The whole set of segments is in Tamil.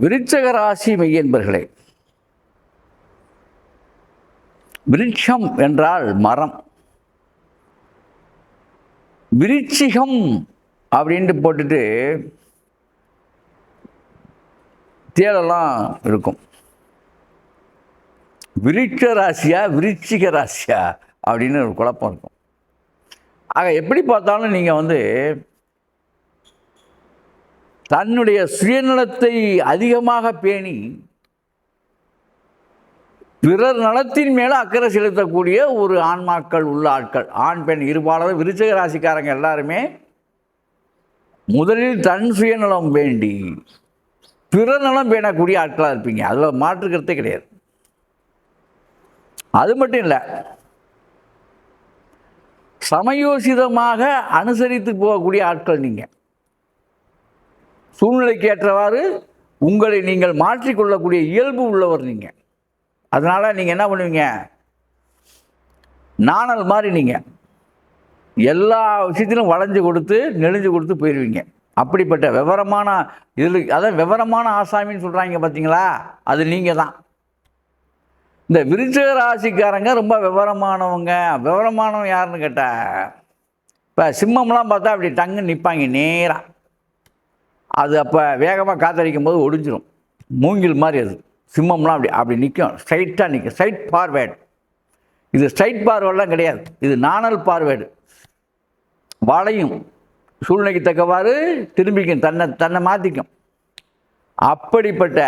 விருச்சிக ராசி மெய்யன்பர்களே, விருட்சம் என்றால் மரம். விருச்சிகம் அப்படின்ட்டு போட்டுட்டு தேடெல்லாம் இருக்கும். விருட்ச ராசியா விருச்சிக ராசியா அப்படின்னு ஒரு குழப்பம் இருக்கும். ஆக எப்படி பார்த்தாலும் நீங்கள் தன்னுடைய சுயநலத்தை அதிகமாக பேணி பிறர் நலத்தின் மேலே அக்கறை செலுத்தக்கூடிய ஒரு ஆன்மாக்கள் உள்ள ஆட்கள், ஆண் பெண் இருபாலரும் விருச்சிக ராசிக்காரங்க எல்லாருமே முதலில் தன் சுயநலம் வேண்டி பிறர் நலம் பேணக்கூடிய ஆட்களாக இருப்பீங்க. அதில் மாற்றுக்கிறதே கிடையாது. அது மட்டும் இல்லை, சமயோசிதமாக அனுசரித்து போகக்கூடிய ஆட்கள் நீங்கள். சூழ்நிலைக்கு ஏற்றவாறு உங்களை நீங்கள் மாற்றிக்கொள்ளக்கூடிய இயல்பு உள்ளவர் நீங்கள். அதனால் நீங்கள் என்ன பண்ணுவீங்க, நாணல் மாதிரி நீங்கள் எல்லா விஷயத்திலும் வளைஞ்சு கொடுத்து நெளிஞ்சு கொடுத்து போயிடுவீங்க. அப்படிப்பட்ட விவரமான அதான் விவரமான ஆசாமின்னு சொல்கிறாங்க பார்த்தீங்களா, அது நீங்கள் தான். இந்த விருச்சிக ராசிக்காரங்க ரொம்ப விவரமானவங்க. விவரமானவங்க யாருன்னு கேட்டால், இப்போ சிம்மம்லாம் பார்த்தா அப்படி டங்குன்னு நிற்பாங்க நேராக. அது அப்போ வேகமாக காத்தடிக்கும் போது ஒடிஞ்சிரும். மூங்கில் மாதிரி அது. சிம்மம்லாம் அப்படி அப்படி நிற்கும், ஸ்ட்ரைட்டாக நிற்கும், ஸ்ட்ரைட் ஃபார்வேர்டு. இது ஸ்ட்ரைட் பார்வேர்டெலாம் கிடையாது, இது நாணல் பார்வேர்டு. வளையும், சூழ்நிலைக்கு தக்கவாறு திரும்பிக்கும், தன்னை மாற்றிக்கும். அப்படிப்பட்ட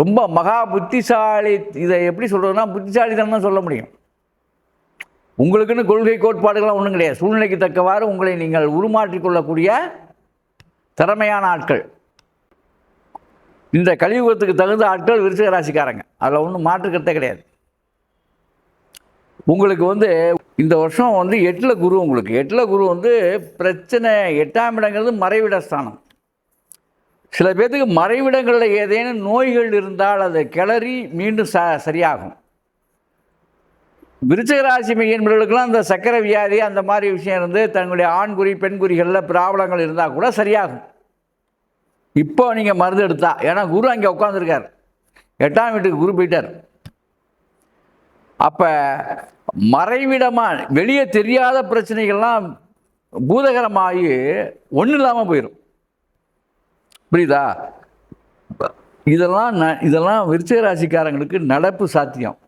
ரொம்ப மகா புத்திசாலி. இதை எப்படி சொல்கிறதுனா, புத்திசாலித்தனம் தான் சொல்ல முடியும். உங்களுக்குன்னு கொள்கை கோட்பாடுகள்லாம் ஒன்றும் கிடையாது. சூழ்நிலைக்கு தக்கவாறு உங்களை நீங்கள் உருமாற்றிக்கொள்ளக்கூடிய திறமையான ஆட்கள், இந்த கலியுகத்துக்கு தகுந்த ஆட்கள் விருச்சிக ராசிக்காரங்க. அதில் ஒன்றும் மாற்றுக்கிறதே கிடையாது. உங்களுக்கு இந்த வருஷம் 8ல் குரு. உங்களுக்கு 8ல் குரு பிரச்சனை. 8ஆம் இடங்கிறது மறைவிட ஸ்தானம். சில பேர்த்துக்கு மறைவிடங்களில் ஏதேனும் நோய்கள் இருந்தால் அதை கிளறி மீண்டும் சரியாகும். விருச்சிக ராசி மெய்யன்பர்களுக்கெல்லாம் அந்த சக்கரை வியாதி அந்த மாதிரி விஷயம் இருந்து தன்னுடைய ஆண்குறி பெண்குறிகளில் பிராபலங்கள் இருந்தால் கூட சரியாகும். இப்போ நீங்கள் மருந்து எடுத்தா, ஏன்னா குரு அங்கே உட்காந்துருக்கார், 8ஆம் வீட்டுக்கு குரு போயிட்டார். அப்போ மறைவிடமாக வெளியே தெரியாத பிரச்சனைகள்லாம் பூதகரமாகி ஒன்றும் இல்லாமல் போயிடும். புரியுதா? இதெல்லாம் விருச்சிக ராசிக்காரங்களுக்கு நடப்பு சாத்தியம்.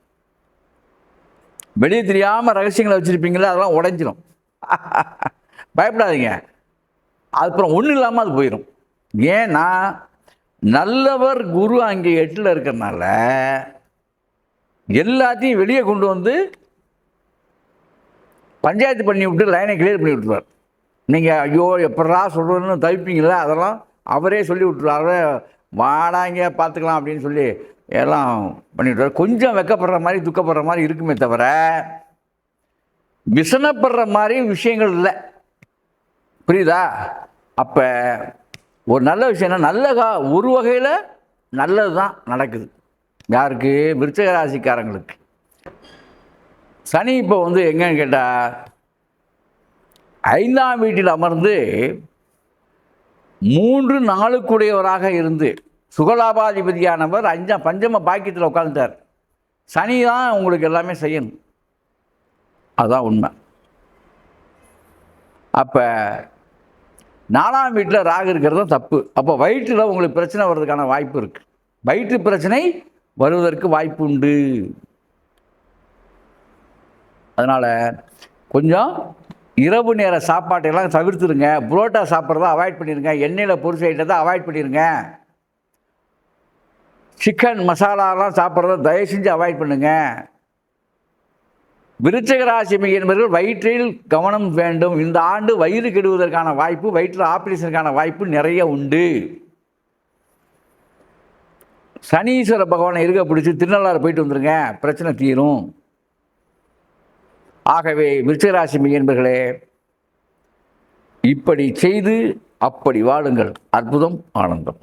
வெளியே தெரியாமல் ரகசியங்களை வச்சுருப்பீங்களா, அதெல்லாம் உடைஞ்சிடும். பயப்படாதீங்க, அப்புறம் ஒன்றும் இல்லாமல் அது போயிடும். ஏன்னா நல்லவர் குரு அங்கே 8ல் இருக்கிறனால எல்லாத்தையும் வெளியே கொண்டு பஞ்சாயத்து பண்ணி விட்டு லைனை கிளியர் பண்ணி விட்டுருவார். நீங்கள் ஐயோ எப்படா சொல்கிறதுன்னு தவிப்பீங்களா, அதெல்லாம் அவரே சொல்லி விட்டுருவார். வாடாங்க பார்த்துக்கலாம் அப்படின்னு சொல்லி எல்லாம் பண்ணிவிட்டார். கொஞ்சம் வெக்கப்படுற மாதிரி துக்கப்படுற மாதிரி இருக்குமே தவிர விசனப்படுற மாதிரி விஷயங்கள் இல்லை. புரியுதா? அப்போ ஒரு நல்ல விஷயம்னா ஒரு வகையில் நல்லது தான் நடக்குது. யாருக்கு? விருச்சிக ராசிக்காரங்களுக்கு. சனி இப்போ எங்கன்னு கேட்டால் 5ஆம் வீட்டில் அமர்ந்து 3 நாளுக்குடையவராக இருந்து சுகலாபாதிபதியானவர் பஞ்சம பாக்கியத்தில் உட்காந்துட்டார். சனி தான் உங்களுக்கு எல்லாமே செய்யணும், அதுதான் உண்மை. அப்போ 4ஆம் வீட்டில் ராகு இருக்கிறது தப்பு. அப்போ வயிற்றில் உங்களுக்கு பிரச்சனை வர்றதுக்கான வாய்ப்பு இருக்குது. வயிற்று பிரச்சனை வருவதற்கு வாய்ப்பு உண்டு. அதனால் கொஞ்சம் இரவு நேர சாப்பாட்டையெல்லாம் தவிர்த்துருங்க. புரோட்டா சாப்பிட்றத அவாய்ட் பண்ணிடுங்க. எண்ணெயில் பொரிச்ச ஐட்டத்தை அவாய்ட் பண்ணிடுங்க. சிக்கன் மசாலாலாம் சாப்பிட்றத தயவு செஞ்சு அவாய்ட் பண்ணுங்க. விருச்சிக ராசி என்பவர்கள் வயிற்றில் கவனம் வேண்டும். இந்த ஆண்டு வயிறு கெடுவதற்கான வாய்ப்பு, வயிற்றில் ஆப்ரேஷனுக்கான வாய்ப்பு நிறைய உண்டு. சனீஸ்வர பகவானை இருக்க பிடிச்சி திருநள்ளாறு போயிட்டு வந்துருங்க, பிரச்சனை தீரும். ஆகவே விருச்சிக ராசி என்பவர்களே, இப்படி செய்து அப்படி வாழுங்கள். அற்புதம், ஆனந்தம்.